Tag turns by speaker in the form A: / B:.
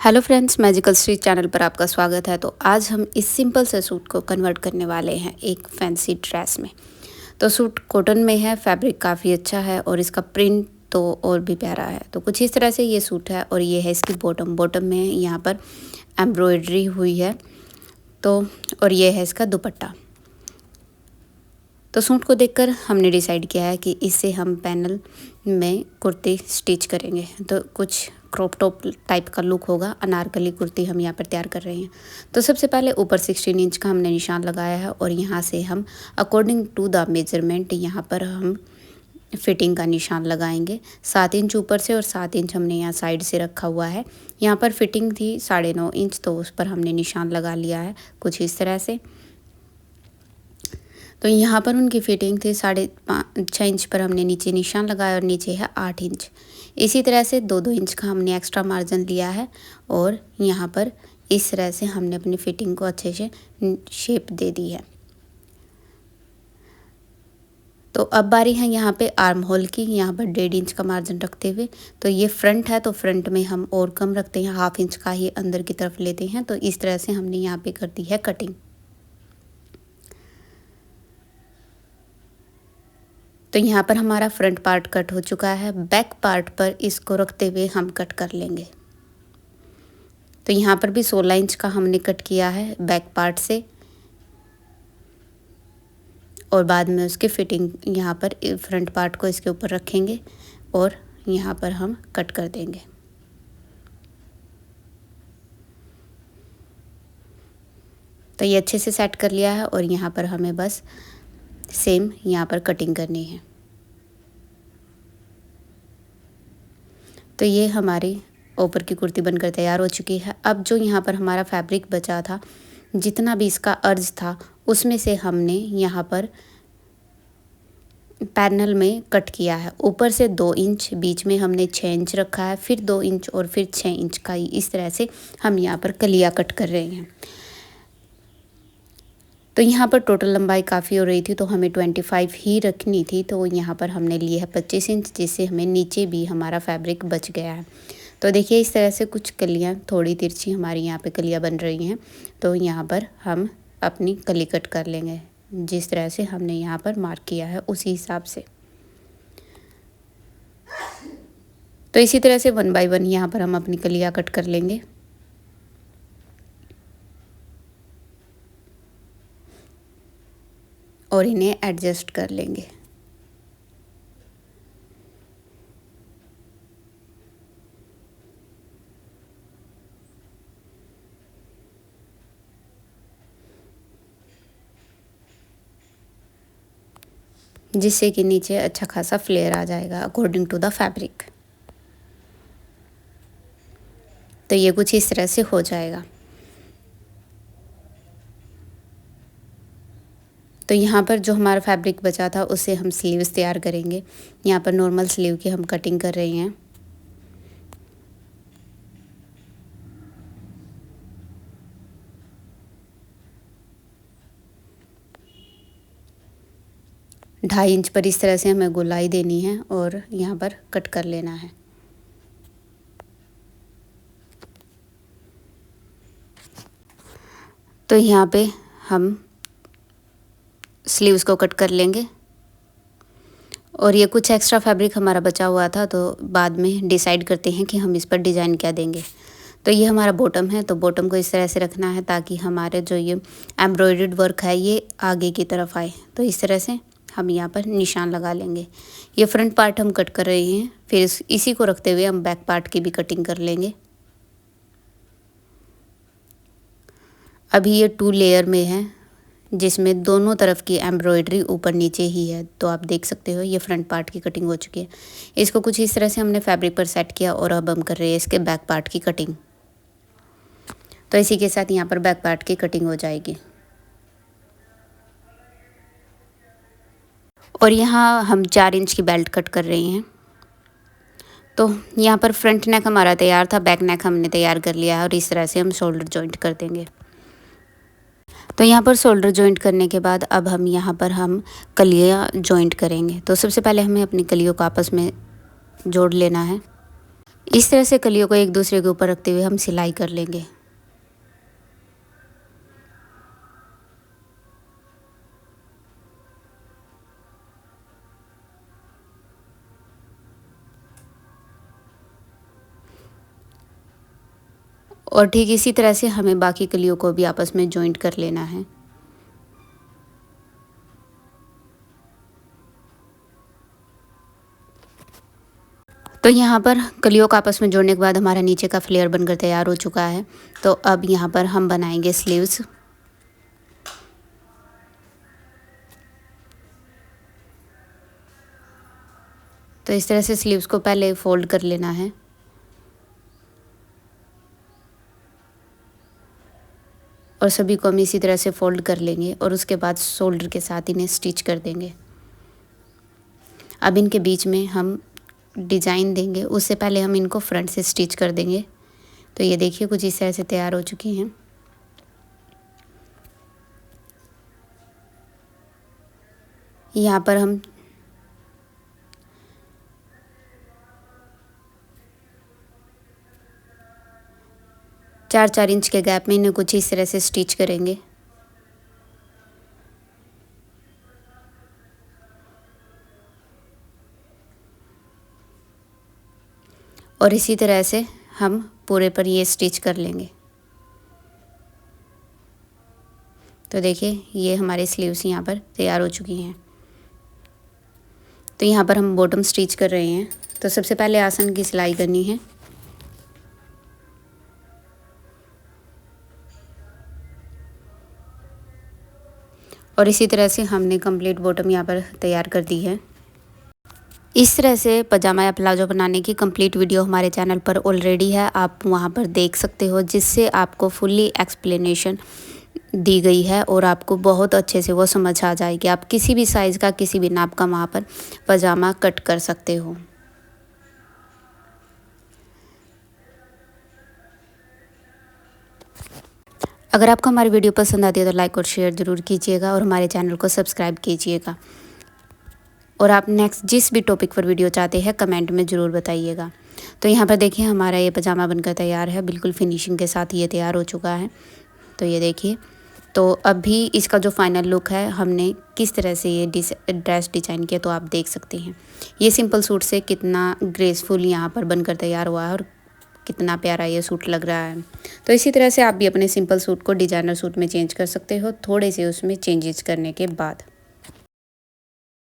A: Hello friends, magical stitch channel पर आपका स्वागत है। तो आज हम इस सिंपल से सूट को कन्वर्ट करने वाले हैं एक फैंसी ड्रेस में। तो सूट कॉटन में है, फैब्रिक काफ़ी अच्छा है और इसका प्रिंट तो और भी प्यारा है। तो कुछ इस तरह से ये सूट है और ये है इसकी बॉटम में यहाँ पर एम्ब्रॉयडरी हुई है। तो और ये है इसका दुपट्टा। तो सूट को देखकर हमने डिसाइड किया है कि इससे हम पैनल में कुर्ती स्टिच करेंगे। तो कुछ क्रॉप टॉप टाइप का लुक होगा। अनारकली कुर्ती हम यहाँ पर तैयार कर रहे हैं। तो सबसे पहले ऊपर 16 इंच का हमने निशान लगाया है और यहाँ से हम अकॉर्डिंग टू द मेजरमेंट यहाँ पर हम फिटिंग का निशान लगाएंगे। 7 इंच ऊपर से और 7 इंच हमने यहाँ साइड से रखा हुआ है। यहाँ पर फिटिंग थी 9.5 इंच, तो उस पर हमने निशान लगा लिया है कुछ इस तरह से। तो यहाँ पर उनकी फिटिंग थी 6.5 इंच पर हमने नीचे निशान लगाया और नीचे है 8 इंच। इसी तरह से 2-2 इंच का हमने एक्स्ट्रा मार्जिन लिया है और यहाँ पर इस तरह से हमने अपनी फिटिंग को अच्छे से शेप दे दी है। तो अब बारी है यहाँ पे आर्म होल की। यहाँ पर 1.5 इंच का मार्जिन रखते हुए, तो ये फ्रंट है तो फ्रंट में हम और कम रखते हैं, 1/2 इंच का ही अंदर की तरफ लेते हैं। तो इस तरह से हमने यहाँ पे कर दी है कटिंग। तो यहाँ पर हमारा फ्रंट पार्ट कट हो चुका है। बैक पार्ट पर इसको रखते हुए हम कट कर लेंगे। तो यहाँ पर भी 16 इंच का हमने कट किया है बैक पार्ट से और बाद में उसकी फिटिंग यहाँ पर फ्रंट पार्ट को इसके ऊपर रखेंगे और यहाँ पर हम कट कर देंगे। तो ये अच्छे से सेट कर लिया है और यहाँ पर हमें बस सेम यहाँ पर कटिंग करनी है। तो ये हमारी ऊपर की कुर्ती बनकर तैयार हो चुकी है। अब जो यहाँ पर हमारा फैब्रिक बचा था, जितना भी इसका अर्ज था, उसमें से हमने यहाँ पर पैनल में कट किया है। ऊपर से 2 इंच, बीच में हमने 6 इंच रखा है, फिर 2 इंच और फिर 6 इंच का इस तरह से हम यहाँ पर कलिया कट कर रहे हैं। तो यहाँ पर टोटल लंबाई काफ़ी हो रही थी तो हमें 25 ही रखनी थी। तो यहाँ पर हमने लिए है 25 इंच, जिससे हमें नीचे भी हमारा फैब्रिक बच गया है। तो देखिए इस तरह से कुछ कलियाँ थोड़ी तिरछी हमारी यहाँ पे कलियाँ बन रही हैं। तो यहाँ पर हम अपनी कली कट कर लेंगे, जिस तरह से हमने यहाँ पर मार्क किया है उसी हिसाब से। तो इसी तरह से 1 बाय 1 यहाँ पर हम अपनी कलियाँ कट कर लेंगे। और इन्हें एडजस्ट कर लेंगे। जिससे कि नीचे अच्छा खासा फ्लेयर आ जाएगा अकॉर्डिंग टू द फैब्रिक। तो ये कुछ इस तरह से हो जाएगा। तो यहाँ पर जो हमारा फैब्रिक बचा था उससे हम स्लीव्स तैयार करेंगे। यहाँ पर नॉर्मल स्लीव की हम कटिंग कर रहे हैं। ढाई इंच पर इस तरह से हमें गोलाई देनी है और यहाँ पर कट कर लेना है। तो यहाँ पे हम स्लीव्स को कट कर लेंगे और ये कुछ एक्स्ट्रा फैब्रिक हमारा बचा हुआ था, तो बाद में डिसाइड करते हैं कि हम इस पर डिज़ाइन क्या देंगे। तो ये हमारा बॉटम है, तो बॉटम को इस तरह से रखना है ताकि हमारे जो ये एम्ब्रॉयडर्ड वर्क है ये आगे की तरफ आए। तो इस तरह से हम यहाँ पर निशान लगा लेंगे। ये फ्रंट पार्ट हम कट कर रहे हैं, फिर इसी को रखते हुए हम बैक पार्ट की भी कटिंग कर लेंगे। अभी ये 2 लेयर में है, जिसमें दोनों तरफ की एम्ब्रॉयडरी ऊपर नीचे ही है। तो आप देख सकते हो ये फ्रंट पार्ट की कटिंग हो चुकी है। इसको कुछ इस तरह से हमने फैब्रिक पर सेट किया और अब हम कर रहे हैं इसके बैक पार्ट की कटिंग। तो इसी के साथ यहाँ पर बैक पार्ट की कटिंग हो जाएगी। और यहाँ हम 4 इंच की बेल्ट कट कर रहे हैं। तो यहाँ पर फ्रंट नेक हमारा तैयार था, बैक नेक हमने तैयार कर लिया है और इस तरह से हम शोल्डर जॉइंट कर देंगे। तो यहाँ पर शोल्डर जॉइंट करने के बाद अब हम यहाँ पर हम कलियाँ जॉइंट करेंगे। तो सबसे पहले हमें अपनी कलियों को आपस में जोड़ लेना है। इस तरह से कलियों को एक दूसरे के ऊपर रखते हुए हम सिलाई कर लेंगे। और ठीक इसी तरह से हमें बाकी कलियों को भी आपस में जॉइंट कर लेना है। तो यहाँ पर कलियों को आपस में जोड़ने के बाद हमारा नीचे का फ्लेयर बनकर तैयार हो चुका है। तो अब यहाँ पर हम बनाएंगे स्लीव्स। तो इस तरह से स्लीव्स को पहले फोल्ड कर लेना है और सभी को हम इसी तरह से फोल्ड कर लेंगे और उसके बाद शोल्डर के साथ इन्हें स्टिच कर देंगे। अब इनके बीच में हम डिज़ाइन देंगे, उससे पहले हम इनको फ्रंट से स्टिच कर देंगे। तो ये देखिए कुछ इस तरह से तैयार हो चुकी हैं। यहाँ पर हम चार 4 इंच के गैप में इन्हें कुछ इस तरह से स्टिच करेंगे। और इसी तरह से हम पूरे पर ये स्टिच कर लेंगे। तो देखिए ये हमारे स्लीव्स यहाँ पर तैयार हो चुकी हैं। तो यहाँ पर हम बॉटम स्टिच कर रहे हैं। तो सबसे पहले आसन की सिलाई करनी है। और इसी तरह से हमने कंप्लीट बॉटम यहाँ पर तैयार कर दी है। इस तरह से पजामा या प्लाजो बनाने की कंप्लीट वीडियो हमारे चैनल पर ऑलरेडी है, आप वहाँ पर देख सकते हो, जिससे आपको फुल्ली एक्सप्लेनेशन दी गई है और आपको बहुत अच्छे से वो समझ आ जाएगी। आप किसी भी साइज़ का किसी भी नाप का वहाँ पर पजामा कट कर सकते हो। अगर आपको हमारी वीडियो पसंद आती है तो लाइक और शेयर ज़रूर कीजिएगा और हमारे चैनल को सब्सक्राइब कीजिएगा। और आप नेक्स्ट जिस भी टॉपिक पर वीडियो चाहते हैं कमेंट में ज़रूर बताइएगा। तो यहाँ पर देखिए हमारा ये पजामा बनकर तैयार है, बिल्कुल फिनिशिंग के साथ ये तैयार हो चुका है। तो ये देखिए, तो अभी इसका जो फाइनल लुक है हमने किस तरह से ये ड्रेस डिज़ाइन किया तो आप देख सकते हैं। ये सिंपल सूट से कितना ग्रेसफुल यहाँ पर बनकर तैयार हुआ है और कितना प्यारा ये सूट लग रहा है। तो इसी तरह से आप भी अपने सिंपल सूट को डिज़ाइनर सूट में चेंज कर सकते हो, थोड़े से उसमें चेंजेस करने के बाद।